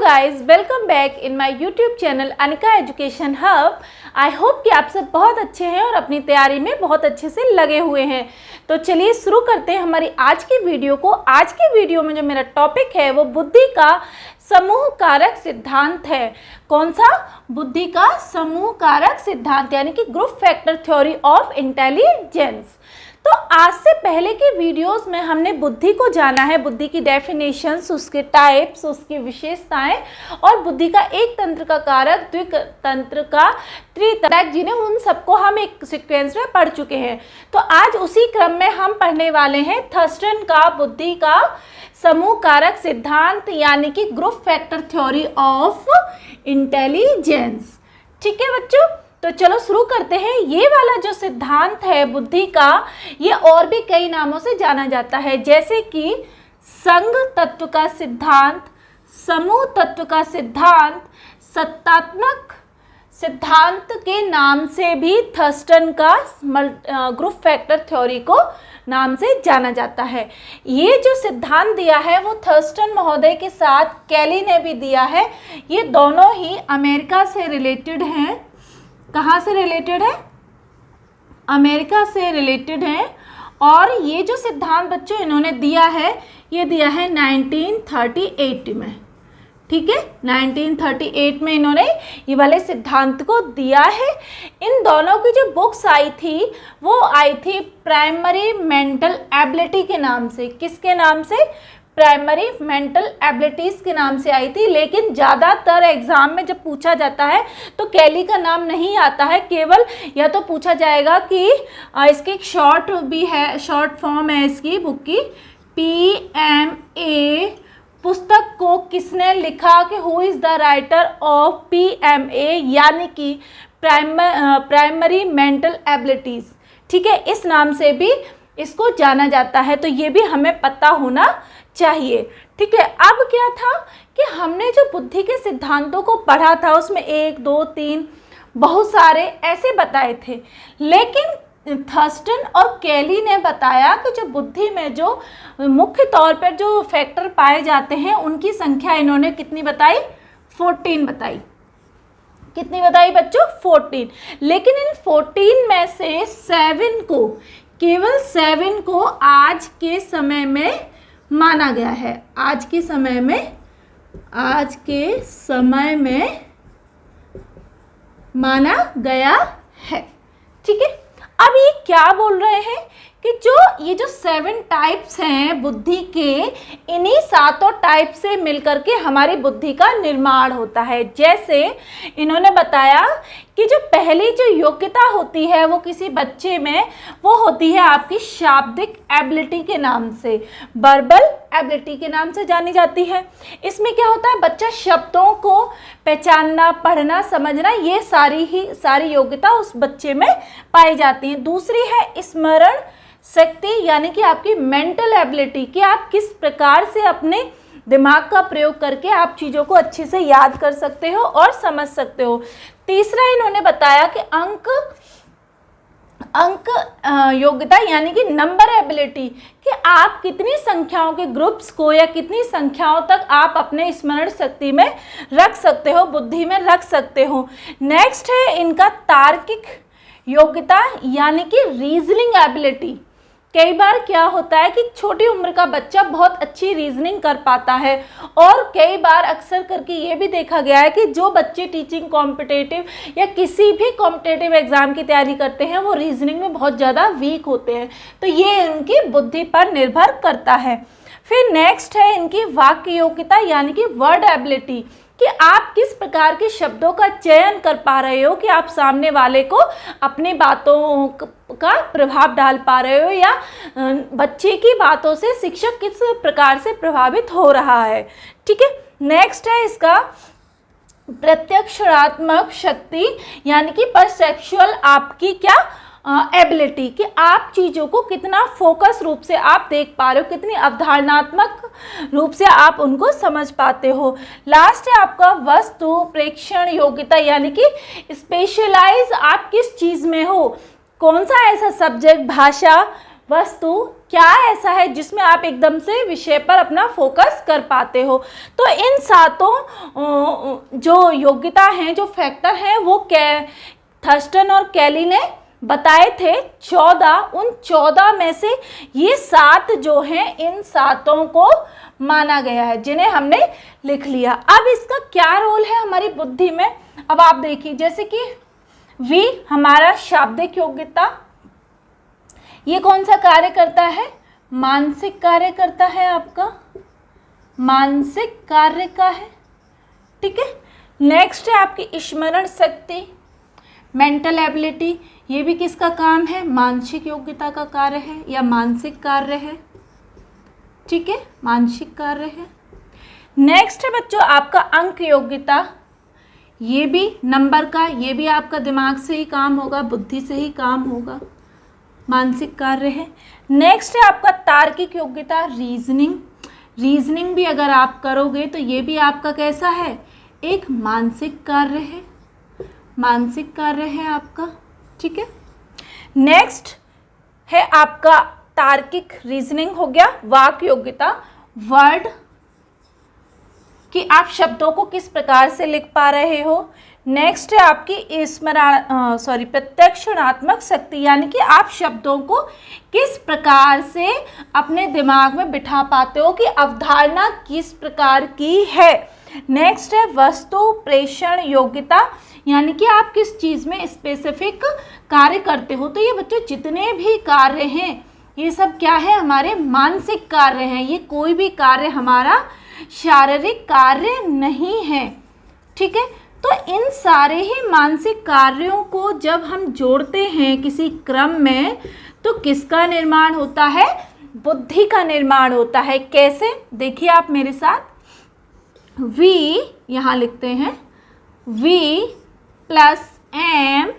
Guys, welcome back in my YouTube channel Anika education hub. I hope कि आप सब बहुत अच्छे हैं और अपनी तैयारी में बहुत अच्छे से लगे हुए हैं। तो चलिए शुरू करते हैं हमारी आज की वीडियो को। आज की वीडियो में जो मेरा टॉपिक है वो बुद्धि का समूह कारक सिद्धांत है। कौन सा? बुद्धि का समूह कारक सिद्धांत, यानी कि group factor theory of intelligence. तो आज से पहले के वीडियोस में हमने बुद्धि को जाना है, बुद्धि की डेफिनेशंस, उसके टाइप्स, उसकी विशेषताएं और बुद्धि का एक तंत्र का कारक, द्वितंत्र का त्रितंत्र, जिन्हें उन सबको हम एक सीक्वेंस में पढ़ चुके हैं। तो आज उसी क्रम में हम पढ़ने वाले हैं थर्स्टन का बुद्धि का समूह कारक सिद्धांत, यानी कि group factor theory of intelligence. ठीक है बच्चों, तो चलो शुरू करते हैं। ये वाला जो सिद्धांत है बुद्धि का, ये और भी कई नामों से जाना जाता है, जैसे कि संघ तत्व का सिद्धांत, समूह तत्व का सिद्धांत, सत्तात्मक सिद्धांत के नाम से भी थर्स्टन का ग्रुप फैक्टर थ्योरी को नाम से जाना जाता है। ये जो सिद्धांत दिया है वो थर्स्टन महोदय के साथ कैली ने भी दिया है। ये दोनों ही अमेरिका से रिलेटेड हैं। कहाँ से रिलेटेड है? अमेरिका से रिलेटेड है। और ये जो सिद्धांत बच्चों इन्होंने दिया है, ये दिया है 1938 में। ठीक है, 1938 में इन्होंने ये वाले सिद्धांत को दिया है। इन दोनों की जो बुक्स आई थी वो आई थी प्राइमरी मेंटल एबिलिटी के नाम से। किसके नाम से? प्राइमरी मेंटल एबिलिटीज़ के नाम से आई थी। लेकिन ज़्यादातर एग्ज़ाम में जब पूछा जाता है तो कैली का नाम नहीं आता है, केवल या तो पूछा जाएगा कि इसकी एक शॉर्ट भी है, शॉर्ट फॉर्म है इसकी बुक की, PMA। पुस्तक को किसने लिखा, कि who is the writer of PMA, यानी कि प्राइमरी मेंटल एबिलिटीज़। ठीक है, इस नाम से भी इसको जाना जाता है। तो ये भी हमें पता होना चाहिए। ठीक है, अब क्या था कि हमने जो बुद्धि के सिद्धांतों को पढ़ा था उसमें 1, 2, 3 बहुत सारे ऐसे बताए थे, लेकिन थर्स्टन और कैली ने बताया कि जो बुद्धि में जो मुख्य तौर पर जो फैक्टर पाए जाते हैं उनकी संख्या इन्होंने कितनी बताई? 14 बताई। कितनी बताई बच्चों? 14। लेकिन इन 14 में से 7 को, केवल 7 को आज के समय में माना गया है। आज के समय में माना गया है। ठीक है, अब ये क्या बोल रहे हैं कि ये जो 7 टाइप्स हैं बुद्धि के, इन्हीं 7 टाइप से मिलकर के हमारी बुद्धि का निर्माण होता है। जैसे इन्होंने बताया कि जो पहली जो योग्यता होती है वो किसी बच्चे में, वो होती है आपकी शाब्दिक एबिलिटी के नाम से, वर्बल एबिलिटी के नाम से जानी जाती है। इसमें क्या होता है? बच्चा शब्दों को पहचानना, पढ़ना, समझना, ये सारी योग्यता उस बच्चे में पाई जाती है। दूसरी है स्मरण शक्ति, यानी कि आपकी मेंटल एबिलिटी, कि आप किस प्रकार से अपने दिमाग का प्रयोग करके आप चीज़ों को अच्छे से याद कर सकते हो और समझ सकते हो। तीसरा इन्होंने बताया कि अंक योग्यता, यानी कि नंबर एबिलिटी, कि आप कितनी संख्याओं के ग्रुप्स को या कितनी संख्याओं तक आप अपने स्मरण शक्ति में रख सकते हो, बुद्धि में रख सकते हो। नेक्स्ट है इनका तार्किक योग्यता, यानी कि रीजनिंग एबिलिटी। कई बार क्या होता है कि छोटी उम्र का बच्चा बहुत अच्छी रीजनिंग कर पाता है, और कई बार अक्सर करके ये भी देखा गया है कि जो बच्चे टीचिंग कॉम्पिटिटिव या किसी भी कॉम्पिटिटिव एग्ज़ाम की तैयारी करते हैं वो रीजनिंग में बहुत ज़्यादा वीक होते हैं। तो ये उनकी बुद्धि पर निर्भर करता है। फिर नेक्स्ट है इनकी वाक्य योग्यता, यानी कि वर्ड एबिलिटी, कि आप किस प्रकार के शब्दों का चयन कर पा रहे हो, कि आप सामने वाले को अपनी बातों का प्रभाव डाल पा रहे हो, या बच्चे की बातों से शिक्षक किस प्रकार से प्रभावित हो रहा है। ठीक है, नेक्स्ट है इसका प्रत्यक्षात्मक शक्ति, यानी कि परसेप्चुअल आपकी क्या एबिलिटी, कि आप चीज़ों को कितना फोकस रूप से आप देख पा रहे हो, कितनी अवधारणात्मक रूप से आप उनको समझ पाते हो। लास्ट है आपका वस्तु प्रेक्षण योग्यता, यानी कि स्पेशलाइज आप किस चीज़ में हो, कौन सा ऐसा सब्जेक्ट, भाषा, वस्तु क्या ऐसा है जिसमें आप एकदम से विषय पर अपना फोकस कर पाते हो। तो इन सातों जो योग्यता हैं, जो फैक्टर हैं, वो थर्स्टन और कैली ने बताए थे 14। उन 14 में से ये 7 जो हैं, इन 7 को माना गया है, जिन्हें हमने लिख लिया। अब इसका क्या रोल है हमारी बुद्धि में, अब आप देखिए, जैसे कि वी हमारा शाब्दिक योग्यता, ये कौन सा कार्य करता है, मानसिक कार्य करता है, आपका मानसिक कार्य का है, ठीक है। नेक्स्ट है आपकी स्मरण शक्ति, मेंटल एबिलिटी, ये भी किसका काम है, मानसिक योग्यता का कार्य है या मानसिक कार्य है, ठीक है, मानसिक कार्य है। नेक्स्ट है बच्चों आपका अंक योग्यता, ये भी नंबर का, ये भी आपका दिमाग से ही काम होगा, बुद्धि से ही काम होगा, मानसिक कार्य है। नेक्स्ट है आपका तार्किक योग्यता, रीजनिंग, रीजनिंग भी अगर आप करोगे तो ये भी आपका कैसा है, एक मानसिक कार्य है, मानसिक कार्य है आपका, ठीक है। नेक्स्ट है आपका तार्किक, रीजनिंग हो गया। वाक योग्यता, वर्ड कि आप शब्दों को किस प्रकार से लिख पा रहे हो। नेक्स्ट है आपकी प्रत्यक्षणात्मक शक्ति, यानी कि आप शब्दों को किस प्रकार से अपने दिमाग में बिठा पाते हो, कि अवधारणा किस प्रकार की है। नेक्स्ट है वस्तु प्रेषण योग्यता, यानी कि आप किस चीज़ में स्पेसिफिक कार्य करते हो। तो ये बच्चों जितने भी कार्य हैं, ये सब क्या है, हमारे मानसिक कार्य हैं, ये कोई भी कार्य हमारा शारीरिक कार्य नहीं है, ठीक है। तो इन सारे ही मानसिक कार्यों को जब हम जोड़ते हैं किसी क्रम में, तो किसका निर्माण होता है, बुद्धि का निर्माण होता है। कैसे, देखिए आप मेरे साथ, V यहाँ लिखते हैं, V plus M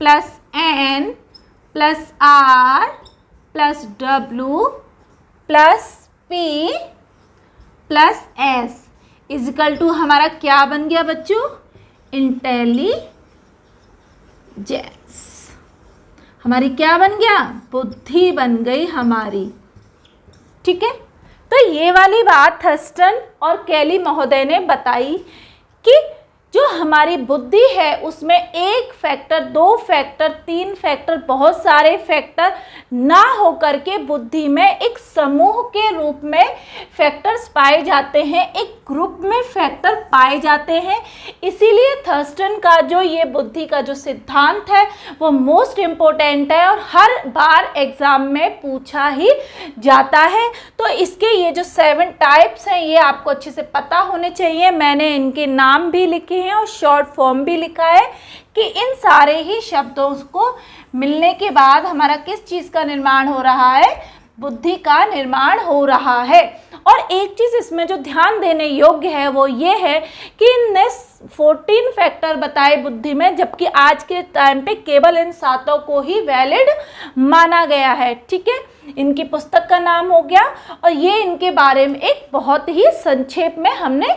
plus N plus R plus W plus P plus S equal to हमारा क्या बन गया बच्चों, इंटेलिजेंस। हमारी क्या बन गया, बुद्धि बन गई हमारी, ठीक है। तो ये वाली बात थर्स्टन और कैली महोदय ने बताई कि जो हमारी बुद्धि है उसमें एक फैक्टर, 2 फैक्टर, 3 फैक्टर, बहुत सारे फैक्टर ना होकर के बुद्धि में एक समूह के रूप में फैक्टर्स पाए जाते हैं, एक ग्रुप में फैक्टर पाए जाते हैं। इसीलिए थर्स्टन का जो ये बुद्धि का जो सिद्धांत है वो मोस्ट इम्पोर्टेंट है और हर बार एग्जाम में पूछा ही जाता है। तो इसके ये जो 7 टाइप्स हैं ये आपको अच्छे से पता होने चाहिए। मैंने इनके नाम भी लिखे हैं और शॉर्ट फॉर्म भी लिखा है कि इन सारे ही शब्दों को मिलने के बाद हमारा किस चीज़ का निर्माण हो रहा है, बुद्धि का निर्माण हो रहा है। और एक चीज़ इसमें जो ध्यान देने योग्य है वो ये है कि इनने 14 फैक्टर बताए बुद्धि में, जबकि आज के टाइम पे केवल इन 7 को ही वैलिड माना गया है, ठीक है। इनकी पुस्तक का नाम हो गया और ये इनके बारे में एक बहुत ही संक्षेप में हमने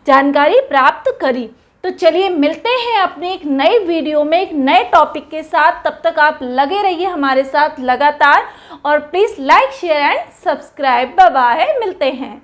जानकारी प्राप्त करी। तो चलिए मिलते हैं अपनी एक नई वीडियो में एक नए टॉपिक के साथ। तब तक आप लगे रहिए हमारे साथ लगातार और please like share and subscribe. Bye bye, मिलते हैं।